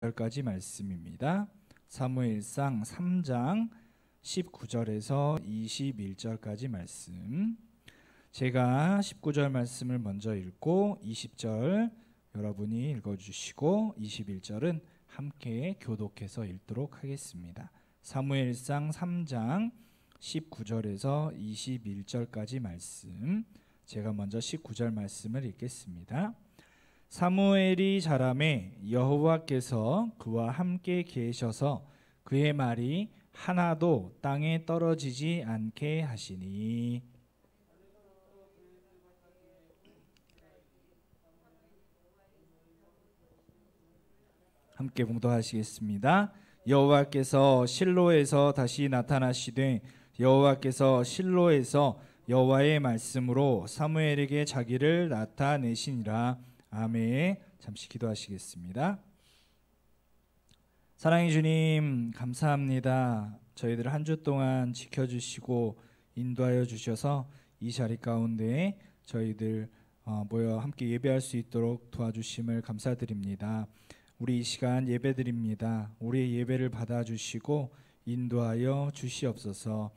까지 말씀입니다. 사무엘상 3장 19절에서 21절까지 말씀. 제가 19절 말씀을 먼저 읽고 20절 여러분이 읽어주시고 21절은 함께 교독해서 읽도록 하겠습니다. 사무엘상 3장 19절에서 21절까지 말씀. 제가 먼저 19절 말씀을 읽겠습니다. 사무엘이 자라매 여호와께서 그와 함께 계셔서 그의 말이 하나도 땅에 떨어지지 않게 하시니. 함께 봉독하시겠습니다. 여호와께서 실로에서 다시 나타나시되 여호와께서 실로에서 여호와의 말씀으로 사무엘에게 자기를 나타내시니라. 아멘. 잠시 기도하시겠습니다. 사랑의 주님, 감사합니다. 저희들 한 주 동안 지켜주시고 인도하여 주셔서 이 자리 가운데 저희들 모여 함께 예배할 수 있도록 도와주심을 감사드립니다. 우리 이 시간 예배드립니다. 우리의 예배를 받아주시고 인도하여 주시옵소서.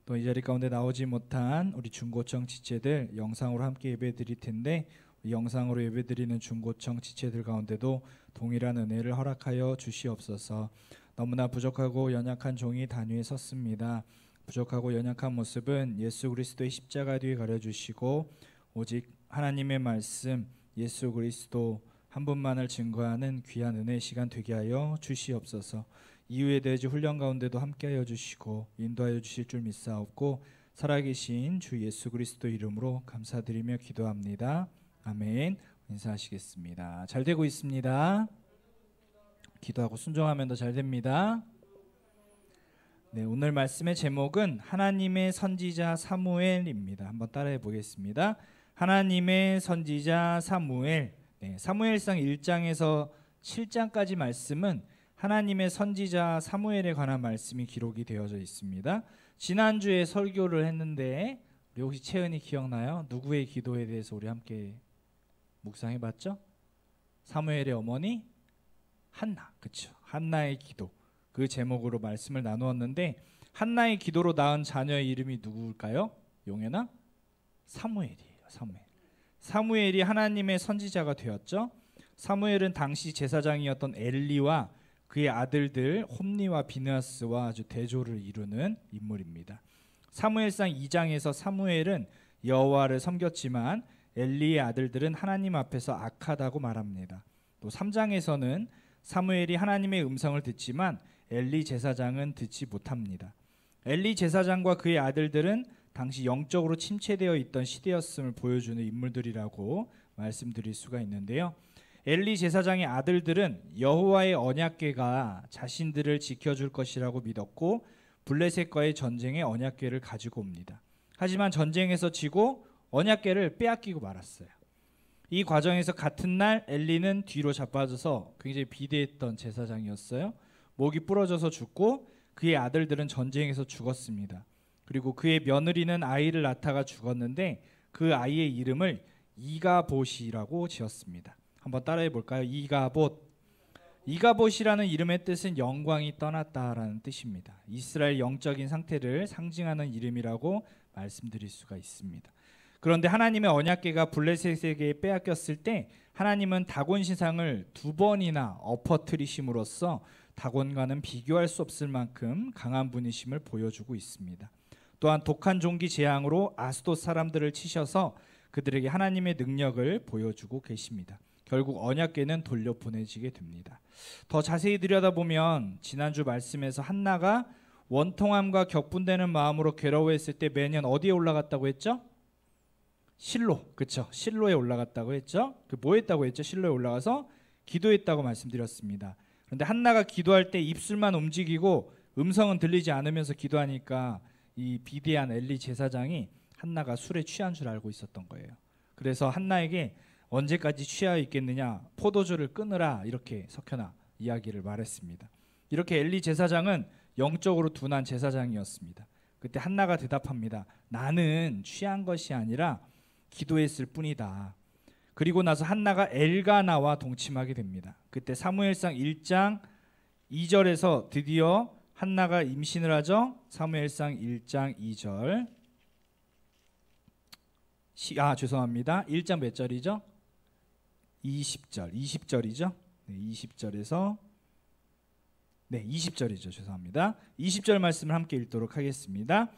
또 이 자리 가운데 나오지 못한 우리 중고청 지체들 영상으로 함께 예배드릴 텐데 영상으로 예배드리는 중고청 지체들 가운데도 동일한 은혜를 허락하여 주시옵소서. 너무나 부족하고 연약한 종이 단위에 섰습니다. 부족하고 연약한 모습은 예수 그리스도의 십자가 뒤에 가려주시고 오직 하나님의 말씀 예수 그리스도 한 분만을 증거하는 귀한 은혜의 시간 되게 하여 주시옵소서. 이후에 대지 훈련 가운데도 함께하여 주시고 인도하여 주실 줄 믿사옵고 살아계신 주 예수 그리스도 이름으로 감사드리며 기도합니다. 아멘. 인사하시겠습니다. 잘 되고 있습니다. 기도하고 순종하면 더 잘 됩니다. 네, 오늘 말씀의 제목은 하나님의 선지자 사무엘입니다. 한번 따라해 보겠습니다. 하나님의 선지자 사무엘. 네, 사무엘상 1장에서 7장까지 말씀은 하나님의 선지자 사무엘에 관한 말씀이 기록이 되어져 있습니다. 지난주에 설교를 했는데 우리 혹시 채은이 기억나요? 누구의 기도에 대해서 우리 함께 묵상해봤죠? 사무엘의 어머니 한나, 그렇죠? 한나의 기도, 그 제목으로 말씀을 나누었는데 한나의 기도로 낳은 자녀의 이름이 누구일까요? 용현아? 사무엘이에요. 사무엘이 하나님의 선지자가 되었죠. 사무엘은 당시 제사장이었던 엘리와 그의 아들들 홈니와 비느하스와 아주 대조를 이루는 인물입니다. 사무엘상 2장에서 사무엘은 여호와를 섬겼지만 엘리의 아들들은 하나님 앞에서 악하다고 말합니다. 또 3장에서는 사무엘이 하나님의 음성을 듣지만 엘리 제사장은 듣지 못합니다. 엘리 제사장과 그의 아들들은 당시 영적으로 침체되어 있던 시대였음을 보여주는 인물들이라고 말씀드릴 수가 있는데요. 엘리 제사장의 아들들은 여호와의 언약궤가 자신들을 지켜줄 것이라고 믿었고 블레셋과의 전쟁에 언약궤를 가지고 옵니다. 하지만 전쟁에서 지고 언약궤를 빼앗기고 말았어요. 이 과정에서 같은 날 엘리는 뒤로 자빠져서 굉장히 비대했던 제사장이었어요. 목이 부러져서 죽고 그의 아들들은 전쟁에서 죽었습니다. 그리고 그의 며느리는 아이를 낳다가 죽었는데 그 아이의 이름을 이가봇이라고 지었습니다. 한번 따라해 볼까요? 이가봇이라는 이름의 뜻은 영광이 떠났다라는 뜻입니다. 이스라엘 영적인 상태를 상징하는 이름이라고 말씀드릴 수가 있습니다. 그런데 하나님의 언약궤가 블레셋에게 빼앗겼을 때 하나님은 다곤 신상을 2번이나 엎어뜨리심으로써 다곤과는 비교할 수 없을 만큼 강한 분이심을 보여주고 있습니다. 또한 독한 종기 재앙으로 아스돗 사람들을 치셔서 그들에게 하나님의 능력을 보여주고 계십니다. 결국 언약궤는 돌려보내지게 됩니다. 더 자세히 들여다보면 지난주 말씀에서 한나가 원통함과 격분되는 마음으로 괴로워했을 때 매년 어디에 올라갔다고 했죠? 실로, 그렇죠? 실로에 올라갔다고 했죠? 뭐 했다고 했죠? 실로에 올라가서 기도했다고 말씀드렸습니다. 그런데 한나가 기도할 때 입술만 움직이고 음성은 들리지 않으면서 기도하니까 이 비대한 엘리 제사장이 한나가 술에 취한 줄 알고 있었던 거예요. 그래서 한나에게 언제까지 취하여 있겠느냐, 포도주를 끊으라, 이렇게 석현아 이야기를 말했습니다. 이렇게 엘리 제사장은 영적으로 둔한 제사장이었습니다. 그때 한나가 대답합니다. 나는 취한 것이 아니라 기도했을 뿐이다. 그리고 나서 한나가 엘가나와 동침하게 됩니다. 그때 사무엘상 1장 2절에서 드디어 한나가 임신을 하죠. 사무엘상 1장 2절. 죄송합니다. 1장 몇 절이죠? 20절. 20절이죠? 네, 20절에서 20절이죠. 죄송합니다. 20절 말씀을 함께 읽도록 하겠습니다.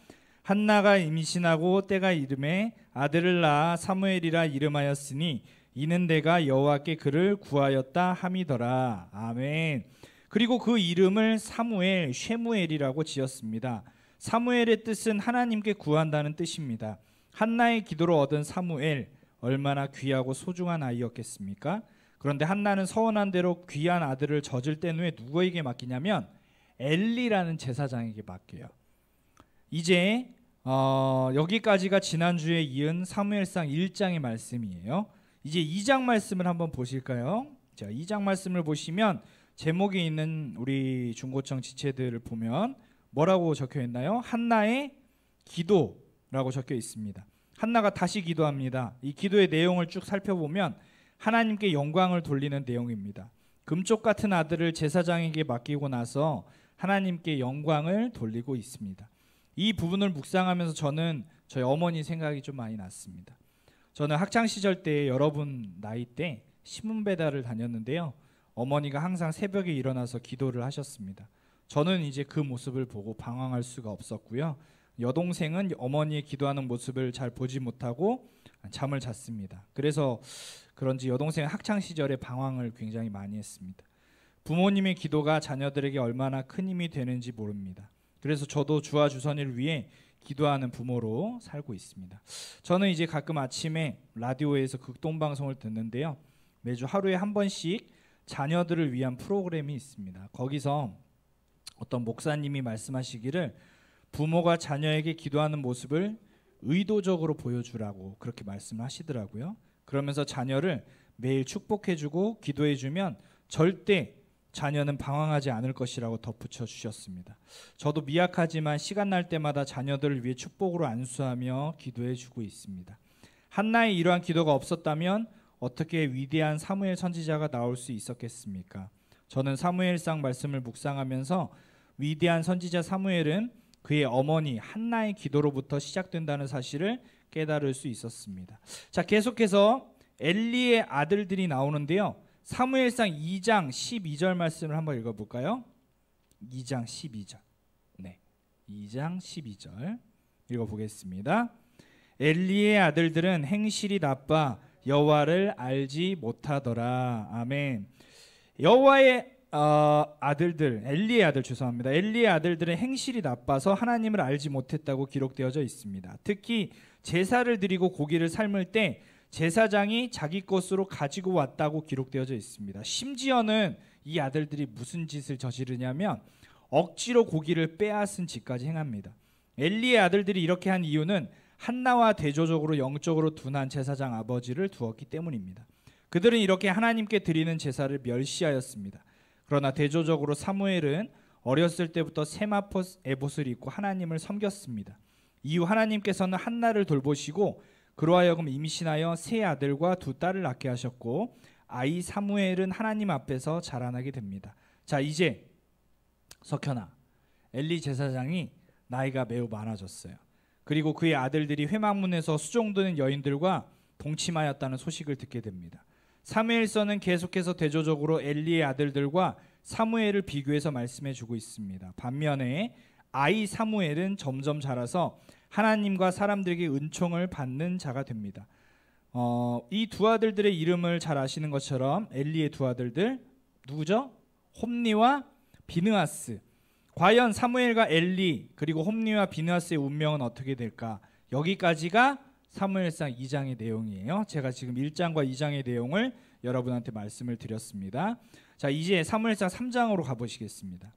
한나가 임신하고 때가 이름에 아들을 낳아 사무엘이라 이름하였으니 이는 내가 여호와께 그를 구하였다 함이더라. 아멘. 그리고 그 이름을 사무엘, 쉐무엘이라고 지었습니다. 사무엘의 뜻은 하나님께 구한다는 뜻입니다. 한나의 기도로 얻은 사무엘, 얼마나 귀하고 소중한 아이였겠습니까? 그런데 한나는 서원한 대로 귀한 아들을 젖을 땐 후에 누구에게 맡기냐면 엘리라는 제사장에게 맡겨요. 이제 여기까지가 지난주에 이은 사무엘상 1장의 말씀이에요. 이제 2장 말씀을 한번 보실까요? 자, 2장 말씀을 보시면 제목에 있는 우리 중고청 지체들을 보면 뭐라고 적혀 있나요? 한나의 기도라고 적혀 있습니다. 한나가 다시 기도합니다. 이 기도의 내용을 쭉 살펴보면 하나님께 영광을 돌리는 내용입니다. 금쪽 같은 아들을 제사장에게 맡기고 나서 하나님께 영광을 돌리고 있습니다. 이 부분을 묵상하면서 저는 저희 어머니 생각이 좀 많이 났습니다. 저는 학창시절 때 여러분 나이 때 신문 배달을 다녔는데요. 어머니가 항상 새벽에 일어나서 기도를 하셨습니다. 저는 이제 그 모습을 보고 방황할 수가 없었고요. 여동생은 어머니의 기도하는 모습을 잘 보지 못하고 잠을 잤습니다. 그래서 그런지 여동생은 학창시절에 방황을 굉장히 많이 했습니다. 부모님의 기도가 자녀들에게 얼마나 큰 힘이 되는지 모릅니다. 그래서 저도 주와 주선을 위해 기도하는 부모로 살고 있습니다. 저는 이제 가끔 아침에 라디오에서 극동방송을 듣는데요. 매주 하루에 한 번씩 자녀들을 위한 프로그램이 있습니다. 거기서 어떤 목사님이 말씀하시기를 부모가 자녀에게 기도하는 모습을 의도적으로 보여주라고 그렇게 말씀하시더라고요. 그러면서 자녀를 매일 축복해주고 기도해주면 절대 자녀는 방황하지 않을 것이라고 덧붙여 주셨습니다. 저도 미약하지만 시간 날 때마다 자녀들을 위해 축복으로 안수하며 기도해주고 있습니다. 한나의 이러한 기도가 없었다면 어떻게 위대한 사무엘 선지자가 나올 수 있었겠습니까? 저는 사무엘상 말씀을 묵상하면서 위대한 선지자 사무엘은 그의 어머니 한나의 기도로부터 시작된다는 사실을 깨달을 수 있었습니다. 자, 계속해서 엘리의 아들들이 나오는데요. 사무엘상 2장 12절 말씀을 한번 읽어볼까요? 2장 12절. 네, 2장 12절 읽어보겠습니다. 엘리의 아들들은 행실이 나빠 여호와를 알지 못하더라. 아멘. 여호와의 아들들, 엘리의 아들 죄송합니다. 엘리의 아들들은 행실이 나빠서 하나님을 알지 못했다고 기록되어져 있습니다. 특히 제사를 드리고 고기를 삶을 때 제사장이 자기 것으로 가지고 왔다고 기록되어져 있습니다. 심지어는 이 아들들이 무슨 짓을 저지르냐면 억지로 고기를 빼앗은 짓까지 행합니다. 엘리의 아들들이 이렇게 한 이유는 한나와 대조적으로 영적으로 둔한 제사장 아버지를 두었기 때문입니다. 그들은 이렇게 하나님께 드리는 제사를 멸시하였습니다. 그러나 대조적으로 사무엘은 어렸을 때부터 세마포 에봇을 입고 하나님을 섬겼습니다. 이후 하나님께서는 한나를 돌보시고 그로 하여금 임신하여 세 아들과 두 딸을 낳게 하셨고 아이 사무엘은 하나님 앞에서 자라나게 됩니다. 자, 이제 석현아, 엘리 제사장이 나이가 매우 많아졌어요. 그리고 그의 아들들이 회막문에서 수종드는 여인들과 동침하였다는 소식을 듣게 됩니다. 사무엘서는 계속해서 대조적으로 엘리의 아들들과 사무엘을 비교해서 말씀해주고 있습니다. 반면에 아이 사무엘은 점점 자라서 하나님과 사람들에게 은총을 받는 자가 됩니다. 이 두 아들들의 이름을 잘 아시는 것처럼 엘리의 두 아들들 누구죠? 홈니와 비느하스. 과연 사무엘과 엘리 그리고 홈니와 비느하스의 운명은 어떻게 될까? 여기까지가 사무엘상 2장의 내용이에요. 제가 지금 1장과 2장의 내용을 여러분한테 말씀을 드렸습니다. 자, 이제 사무엘상 3장으로 가보시겠습니다.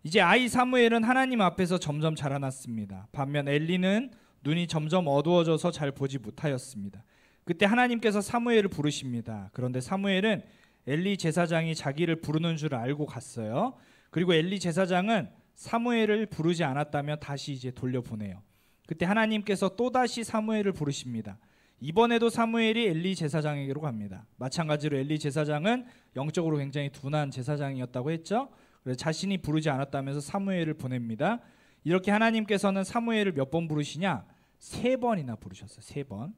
이제 아이 사무엘은 하나님 앞에서 점점 자라났습니다. 반면 엘리는 눈이 점점 어두워져서 잘 보지 못하였습니다. 그때 하나님께서 사무엘을 부르십니다. 그런데 사무엘은 엘리 제사장이 자기를 부르는 줄 알고 갔어요. 그리고 엘리 제사장은 사무엘을 부르지 않았다면 다시 이제 돌려보내요. 그때 하나님께서 또다시 사무엘을 부르십니다. 이번에도 사무엘이 엘리 제사장에게로 갑니다. 마찬가지로 엘리 제사장은 영적으로 굉장히 둔한 제사장이었다고 했죠. 그래서 자신이 부르지 않았다면서 사무엘을 보냅니다. 이렇게 하나님께서는 사무엘을 몇 번 부르시냐? 3번이나 부르셨어요. 3번.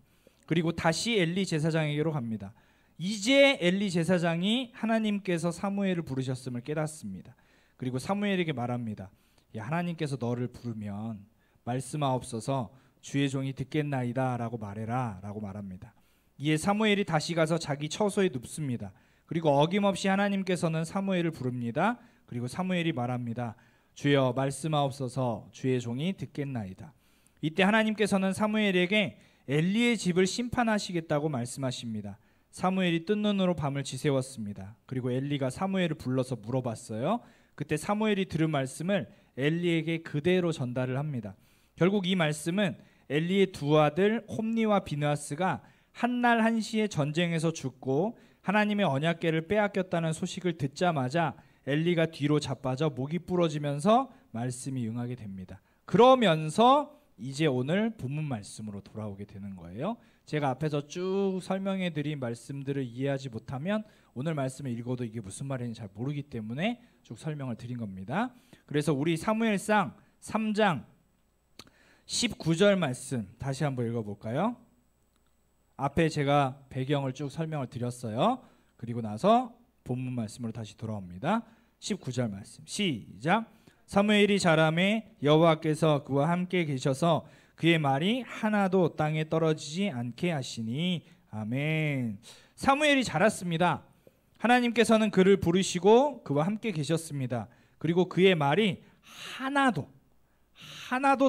그리고 다시 엘리 제사장에게로 갑니다. 이제 엘리 제사장이 하나님께서 사무엘을 부르셨음을 깨닫습니다. 그리고 사무엘에게 말합니다. 야, 하나님께서 너를 부르면 말씀하옵소서 주의 종이 듣겠나이다 라고 말해라 라고 말합니다. 이에 사무엘이 다시 가서 자기 처소에 눕습니다. 그리고 어김없이 하나님께서는 사무엘을 부릅니다. 그리고 사무엘이 말합니다. 주여 말씀하옵소서 주의 종이 듣겠나이다. 이때 하나님께서는 사무엘에게 엘리의 집을 심판하시겠다고 말씀하십니다. 사무엘이 뜬 눈으로 밤을 지새웠습니다. 그리고 엘리가 사무엘을 불러서 물어봤어요. 그때 사무엘이 들은 말씀을 엘리에게 그대로 전달을 합니다. 결국 이 말씀은 엘리의 2 아들 홈니와 비느하스가 한날 한시에 전쟁에서 죽고 하나님의 언약궤를 빼앗겼다는 소식을 듣자마자 엘리가 뒤로 자빠져 목이 부러지면서 말씀이 응하게 됩니다. 그러면서 이제 오늘 본문 말씀으로 돌아오게 되는 거예요. 제가 앞에서 쭉 설명해 드린 말씀들을 이해하지 못하면 오늘 말씀을 읽어도 이게 무슨 말인지 잘 모르기 때문에 쭉 설명을 드린 겁니다. 그래서 우리 사무엘상 3장 19절 말씀 다시 한번 읽어볼까요? 앞에 제가 배경을 쭉 설명을 드렸어요. 그리고 나서 본문 말씀으로 다시 돌아옵니다. 19절 말씀 시작. 사무엘이 자라매 여호와께서 그와 함께 계셔서 그의 말이 하나도 땅에 떨어지지 않게 하시니 아멘. 사무엘이 자랐습니다. 하나님께서는 그를 부르시고 그와 함께 계셨습니다. 그리고 그의 말이 하나도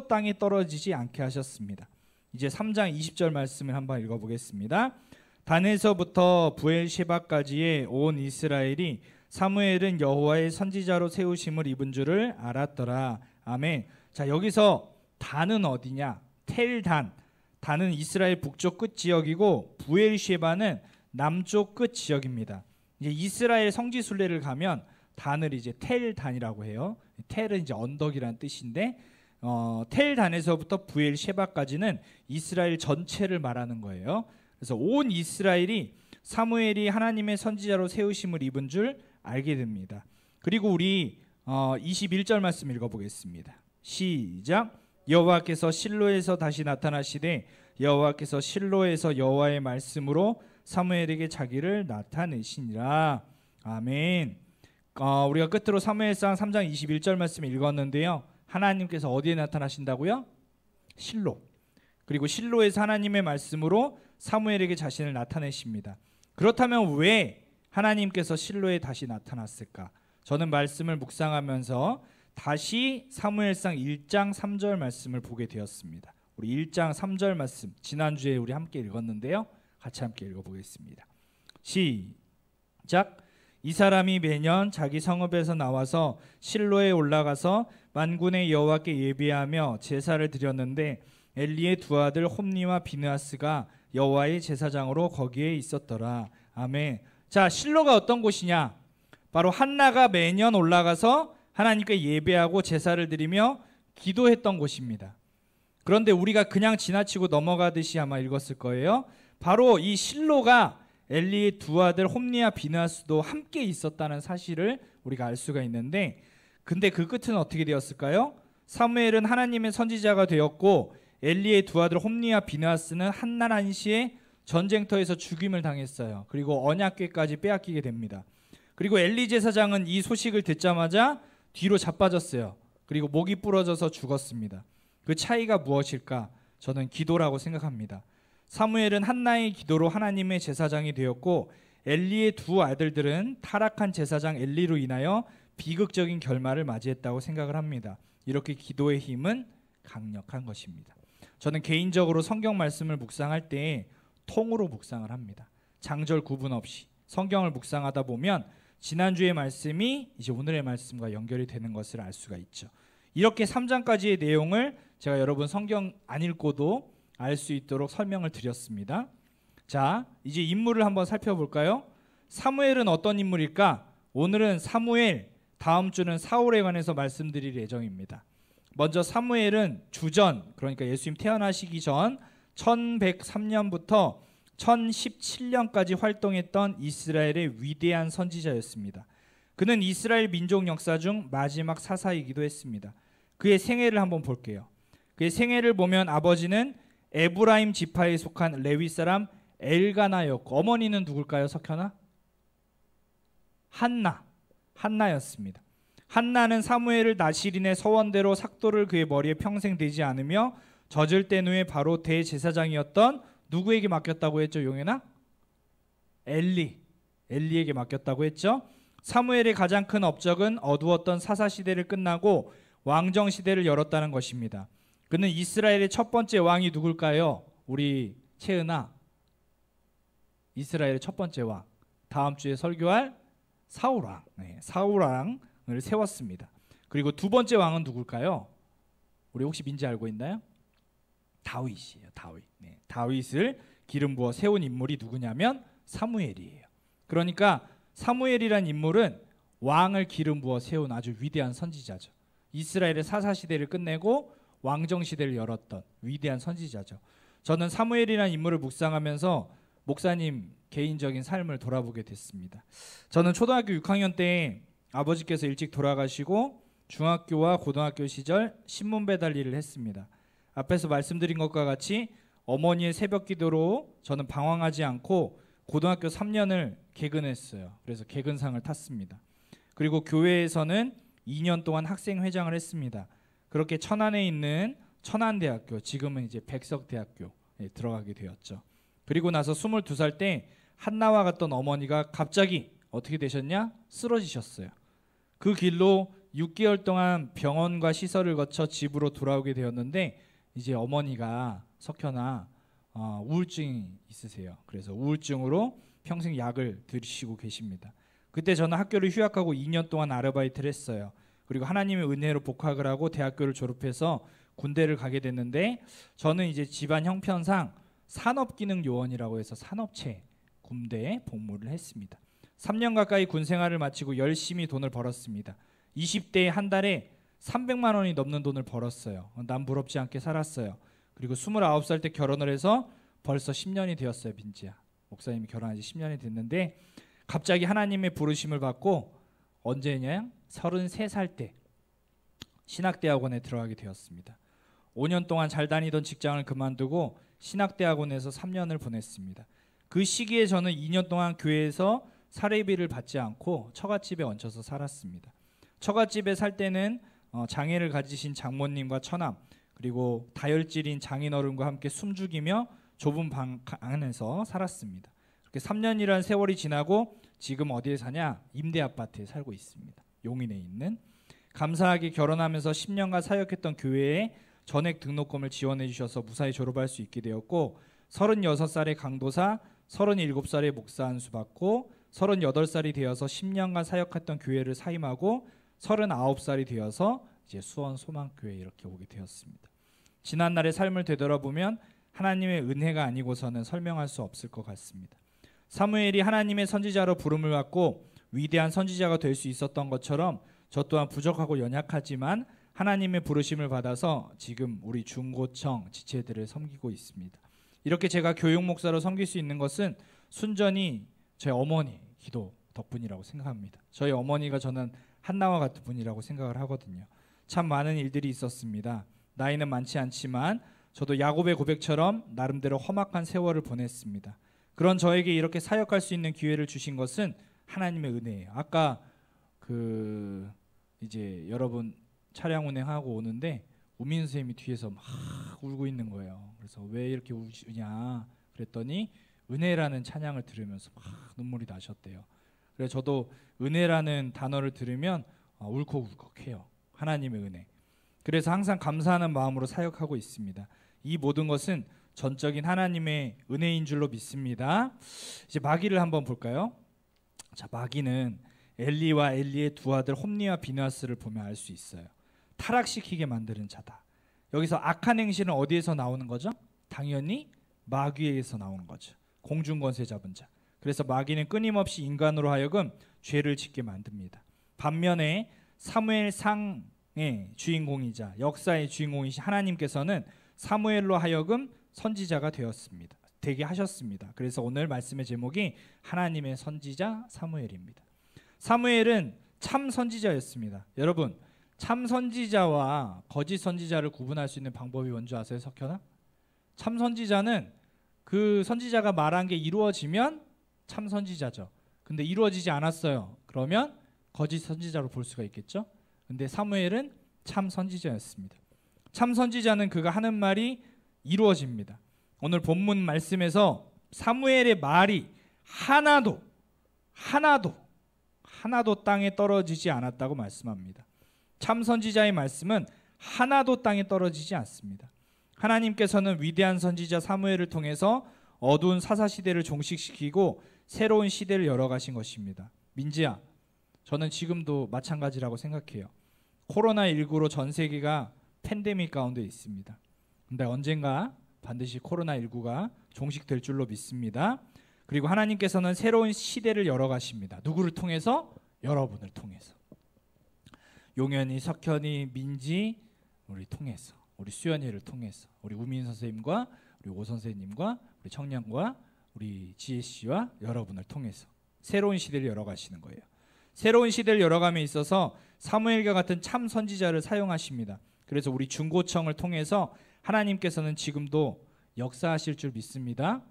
땅에 떨어지지 않게 하셨습니다. 이제 3장 20절 말씀을 한번 읽어보겠습니다. 단에서부터 부엘셰바까지의 온 이스라엘이 사무엘은 여호와의 선지자로 세우심을 입은 줄을 알았더라. 아멘. 자, 여기서 단은 어디냐? 텔단. 단은 이스라엘 북쪽 끝 지역이고 부엘셰바는 남쪽 끝 지역입니다. 이제 이스라엘 성지 순례를 가면 단을 이제 텔단이라고 해요. 텔은 이제 언덕이라는 뜻인데 텔단에서부터 부엘셰바까지는 이스라엘 전체를 말하는 거예요. 그래서 온 이스라엘이 사무엘이 하나님의 선지자로 세우심을 입은 줄 알게 됩니다. 그리고 우리 21절 말씀 읽어보겠습니다. 시작. 여호와께서 실로에서 다시 나타나시되 여호와께서 실로에서 여호와의 말씀으로 사무엘에게 자기를 나타내시니라. 아멘. 우리가 끝으로 사무엘상 3장 21절 말씀 읽었는데요. 하나님께서 어디에 나타나신다고요? 실로. 그리고 실로에서 하나님의 말씀으로 사무엘에게 자신을 나타내십니다. 그렇다면 왜 하나님께서 실로에 다시 나타났을까? 저는 말씀을 묵상하면서 다시 사무엘상 1장 3절 말씀을 보게 되었습니다. 우리 1장 3절 말씀 지난주에 우리 함께 읽었는데요. 같이 함께 읽어보겠습니다. 시작. 이 사람이 매년 자기 성읍에서 나와서 실로에 올라가서 만군의 여호와께 예배하며 제사를 드렸는데 엘리의 2 아들 홈니와 비느하스가 여호와의 제사장으로 거기에 있었더라. 아멘. 자, 실로가 어떤 곳이냐? 바로 한나가 매년 올라가서 하나님께 예배하고 제사를 드리며 기도했던 곳입니다. 그런데 우리가 그냥 지나치고 넘어가듯이 아마 읽었을 거예요. 바로 이 실로가 엘리의 2 아들 홈니와 비느하스도 함께 있었다는 사실을 우리가 알 수가 있는데, 근데 그 끝은 어떻게 되었을까요? 사무엘은 하나님의 선지자가 되었고 엘리의 2 아들 홈니와 비느하스는 한날 한시에 전쟁터에서 죽임을 당했어요. 그리고 언약궤까지 빼앗기게 됩니다. 그리고 엘리 제사장은 이 소식을 듣자마자 뒤로 자빠졌어요. 그리고 목이 부러져서 죽었습니다. 그 차이가 무엇일까? 저는 기도라고 생각합니다. 사무엘은 한나의 기도로 하나님의 제사장이 되었고 엘리의 2 아들들은 타락한 제사장 엘리로 인하여 비극적인 결말을 맞이했다고 생각을 합니다. 이렇게 기도의 힘은 강력한 것입니다. 저는 개인적으로 성경 말씀을 묵상할 때 통으로 묵상을 합니다. 장절 구분 없이 성경을 묵상하다 보면 지난주의 말씀이 이제 오늘의 말씀과 연결이 되는 것을 알 수가 있죠. 이렇게 3장까지의 내용을 제가 여러분 성경 안 읽고도 알 수 있도록 설명을 드렸습니다. 자, 이제 인물을 한번 살펴볼까요? 사무엘은 어떤 인물일까? 오늘은 사무엘, 다음 주는 사울에 관해서 말씀드릴 예정입니다. 먼저 사무엘은 주전, 그러니까 예수님 태어나시기 전 1103년부터 1017년까지 활동했던 이스라엘의 위대한 선지자였습니다. 그는 이스라엘 민족 역사 중 마지막 사사이기도 했습니다. 그의 생애를 한번 볼게요. 그의 생애를 보면 아버지는 에브라임 지파에 속한 레위 사람 엘가나였고, 어머니는 누굴까요? 석현아? 한나였습니다. 한나는 사무엘을 나시린의 서원대로 삭도를 그의 머리에 평생 대지 않으며 젖을 땐 후에 바로 대제사장이었던 누구에게 맡겼다고 했죠? 용현아? 엘리에게 맡겼다고 했죠. 사무엘의 가장 큰 업적은 어두웠던 사사시대를 끝나고 왕정시대를 열었다는 것입니다. 그는 이스라엘의 첫 번째 왕이 누굴까요? 우리 채은아, 이스라엘의 첫 번째 왕, 다음 주에 설교할 사울왕, 사울왕을 세웠습니다. 그리고 두 번째 왕은 누굴까요? 우리 혹시 민지 알고 있나요? 다윗이에요. 다윗을 기름 부어 세운 인물이 누구냐면 사무엘이에요. 그러니까 사무엘이란 인물은 왕을 기름 부어 세운 아주 위대한 선지자죠. 이스라엘의 사사시대를 끝내고 왕정시대를 열었던 위대한 선지자죠. 저는 사무엘이라는 인물을 묵상하면서 목사님 개인적인 삶을 돌아보게 됐습니다. 저는 초등학교 6학년 때 아버지께서 일찍 돌아가시고 중학교와 고등학교 시절 신문 배달 일을 했습니다. 앞에서 말씀드린 것과 같이 어머니의 새벽 기도로 저는 방황하지 않고 고등학교 3년을 개근했어요. 그래서 개근상을 탔습니다. 그리고 교회에서는 2년 동안 학생회장을 했습니다. 그렇게 천안에 있는 천안대학교, 지금은 이제 백석대학교에 들어가게 되었죠. 그리고 나서 22살 때 한나와 같던 어머니가 갑자기 어떻게 되셨냐? 쓰러지셨어요. 그 길로 6개월 동안 병원과 시설을 거쳐 집으로 돌아오게 되었는데, 이제 어머니가 석현아 우울증이 있으세요. 그래서 우울증으로 평생 약을 드시고 계십니다. 그때 저는 학교를 휴학하고 2년 동안 아르바이트를 했어요. 그리고 하나님의 은혜로 복학을 하고 대학교를 졸업해서 군대를 가게 됐는데, 저는 이제 집안 형편상 산업기능요원이라고 해서 산업체 군대에 복무를 했습니다. 3년 가까이 군 생활을 마치고 열심히 돈을 벌었습니다. 20대에 한 달에 300만 원이 넘는 돈을 벌었어요. 난 부럽지 않게 살았어요. 그리고 29살 때 결혼을 해서 벌써 10년이 되었어요. 민지야, 목사님이 결혼한 지 10년이 됐는데 갑자기 하나님의 부르심을 받고 언제냐? 33살 때 신학대학원에 들어가게 되었습니다. 5년 동안 잘 다니던 직장을 그만두고 신학대학원에서 3년을 보냈습니다. 그 시기에 저는 2년 동안 교회에서 사례비를 받지 않고 처갓집에 얹혀서 살았습니다. 처갓집에 살 때는 장애를 가지신 장모님과 처남, 그리고 다혈질인 장인어른과 함께 숨죽이며 좁은 방 안에서 살았습니다. 그렇게 3년이라는 세월이 지나고 지금 어디에 사냐? 임대아파트에 살고 있습니다. 용인에 있는. 감사하게 결혼하면서 10년간 사역했던 교회에 전액 등록금을 지원해 주셔서 무사히 졸업할 수 있게 되었고, 36살의 강도사, 37살의 목사 안수 받고 38살이 되어서 10년간 사역했던 교회를 사임하고 39살이 되어서 이제 수원 소망교회 이렇게 오게 되었습니다. 지난날의 삶을 되돌아보면 하나님의 은혜가 아니고서는 설명할 수 없을 것 같습니다. 사무엘이 하나님의 선지자로 부름을 받고 위대한 선지자가 될 수 있었던 것처럼 저 또한 부족하고 연약하지만 하나님의 부르심을 받아서 지금 우리 중고청 지체들을 섬기고 있습니다. 이렇게 제가 교육 목사로 섬길 수 있는 것은 순전히 제 어머니 기도 덕분이라고 생각합니다. 저희 어머니가 저는 한나와 같은 분이라고 생각을 하거든요. 참 많은 일들이 있었습니다. 나이는 많지 않지만 저도 야곱의 고백처럼 나름대로 험악한 세월을 보냈습니다. 그런 저에게 이렇게 사역할 수 있는 기회를 주신 것은 하나님의 은혜예요. 아까 이제 여러분 차량 운행하고 오는데 우민 선생님이 뒤에서 막 울고 있는 거예요. 그래서 왜 이렇게 우냐 그랬더니 은혜라는 찬양을 들으면서 막 눈물이 나셨대요. 그래서 저도 은혜라는 단어를 들으면 울컥울컥해요. 하나님의 은혜. 그래서 항상 감사하는 마음으로 사역하고 있습니다. 이 모든 것은 전적인 하나님의 은혜인 줄로 믿습니다. 이제 마귀를 한번 볼까요? 자, 마귀는 엘리와 엘리의 두 아들 홈니와 비느하스를 보면 알 수 있어요. 타락시키게 만드는 자다. 여기서 악한 행실은 어디에서 나오는 거죠? 당연히 마귀에서 나오는 거죠. 공중권세 잡은 자. 그래서 마귀는 끊임없이 인간으로 하여금 죄를 짓게 만듭니다. 반면에 사무엘상의 주인공이자 역사의 주인공이신 하나님께서는 사무엘로 하여금 선지자가 되게 하셨습니다. 그래서 오늘 말씀의 제목이 하나님의 선지자 사무엘입니다. 사무엘은 참 선지자였습니다. 여러분, 참 선지자와 거짓 선지자를 구분할 수 있는 방법이 뭔지 아세요, 석현아? 참 선지자는 그 선지자가 말한 게 이루어지면 참 선지자죠. 근데 이루어지지 않았어요. 그러면 거짓 선지자로 볼 수가 있겠죠. 근데 사무엘은 참 선지자였습니다. 참 선지자는 그가 하는 말이 이루어집니다. 오늘 본문 말씀에서 사무엘의 말이 하나도 땅에 떨어지지 않았다고 말씀합니다. 참 선지자의 말씀은 하나도 땅에 떨어지지 않습니다. 하나님께서는 위대한 선지자 사무엘을 통해서 어두운 사사시대를 종식시키고 새로운 시대를 열어가신 것입니다. 민지야, 저는 지금도 마찬가지라고 생각해요. 코로나19로 전 세계가 팬데믹 가운데 있습니다. 근데 언젠가 반드시 코로나19가 종식될 줄로 믿습니다. 그리고 하나님께서는 새로운 시대를 열어가십니다. 누구를 통해서? 여러분을 통해서. 용현이, 석현이, 민지, 우리 통해서, 우리 수연이를 통해서, 우리 우민 선생님과 우리 오 선생님과 우리 청년과 우리 지혜 씨와 여러분을 통해서 새로운 시대를 열어가시는 거예요. 새로운 시대를 열어감에 있어서 사무엘과 같은 참 선지자를 사용하십니다. 그래서 우리 중고청을 통해서 하나님께서는 지금도 역사하실 줄 믿습니다.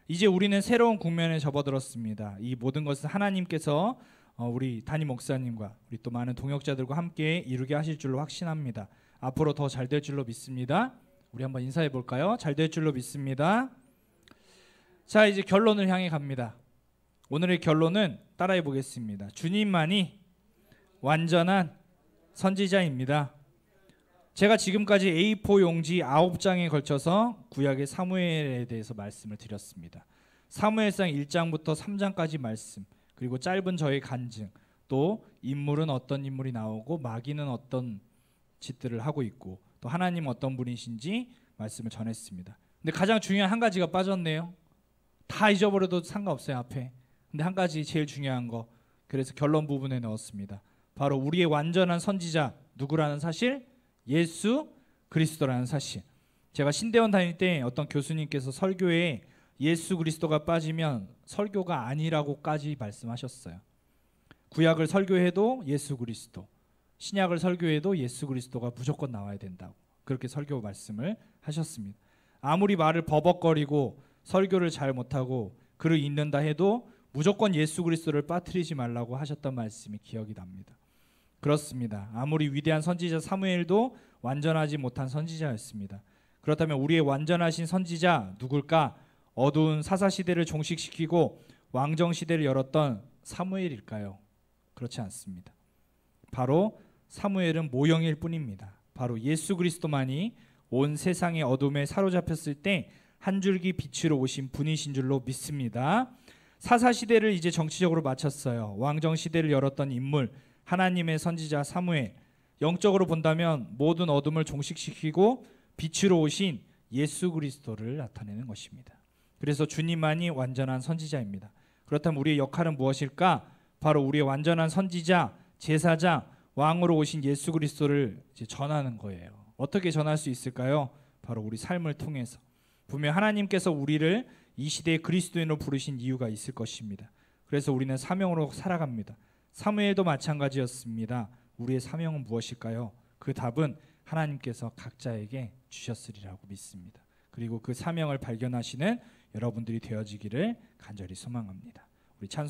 이제 우리는 새로운 국면에 접어들었습니다. 이 모든 것은 하나님께서 우리 담임 목사님과 우리 또 많은 동역자들과 함께 이루게 하실 줄로 확신합니다. 앞으로 더 잘 될 줄로 믿습니다. 우리 한번 인사해 볼까요? 잘 될 줄로 믿습니다. 자, 이제 결론을 향해 갑니다. 오늘의 결론은 따라해 보겠습니다. 주님만이 완전한 선지자입니다. 제가 지금까지 A4 용지 9장에 걸쳐서 구약의 사무엘에 대해서 말씀을 드렸습니다. 사무엘상 1장부터 3장까지 말씀, 그리고 짧은 저의 간증, 또 인물은 어떤 인물이 나오고 마귀는 어떤 짓들을 하고 있고 또 하나님 어떤 분이신지 말씀을 전했습니다. 근데 가장 중요한 한 가지가 빠졌네요. 다 잊어버려도 상관없어요, 앞에. 근데 한 가지 제일 중요한 거, 그래서 결론 부분에 넣었습니다. 바로 우리의 완전한 선지자 누구라는 사실? 예수 그리스도라는 사실. 제가 신대원 다닐 때 어떤 교수님께서 설교에 예수 그리스도가 빠지면 설교가 아니라고까지 말씀하셨어요. 구약을 설교해도 예수 그리스도, 신약을 설교해도 예수 그리스도가 무조건 나와야 된다고 그렇게 설교 말씀을 하셨습니다. 아무리 말을 버벅거리고 설교를 잘 못하고 글을 읽는다 해도 무조건 예수 그리스도를 빠뜨리지 말라고 하셨던 말씀이 기억이 납니다. 그렇습니다. 아무리 위대한 선지자 사무엘도 완전하지 못한 선지자였습니다. 그렇다면 우리의 완전하신 선지자 누굴까? 어두운 사사시대를 종식시키고 왕정시대를 열었던 사무엘일까요? 그렇지 않습니다. 바로 사무엘은 모형일 뿐입니다. 바로 예수 그리스도만이 온 세상의 어둠에 사로잡혔을 때 한 줄기 빛으로 오신 분이신 줄로 믿습니다. 사사시대를 이제 정치적으로 마쳤어요. 왕정시대를 열었던 인물, 하나님의 선지자 사무엘. 영적으로 본다면 모든 어둠을 종식시키고 빛으로 오신 예수 그리스도를 나타내는 것입니다. 그래서 주님만이 완전한 선지자입니다. 그렇다면 우리의 역할은 무엇일까? 바로 우리의 완전한 선지자, 제사장, 왕으로 오신 예수 그리스도를 이제 전하는 거예요. 어떻게 전할 수 있을까요? 바로 우리 삶을 통해서. 분명 하나님께서 우리를 이 시대의 그리스도인으로 부르신 이유가 있을 것입니다. 그래서 우리는 사명으로 살아갑니다. 사무엘도 마찬가지였습니다. 우리의 사명은 무엇일까요? 그 답은 하나님께서 각자에게 주셨으리라고 믿습니다. 그리고 그 사명을 발견하시는 여러분들이 되어지기를 간절히 소망합니다. 우리 찬송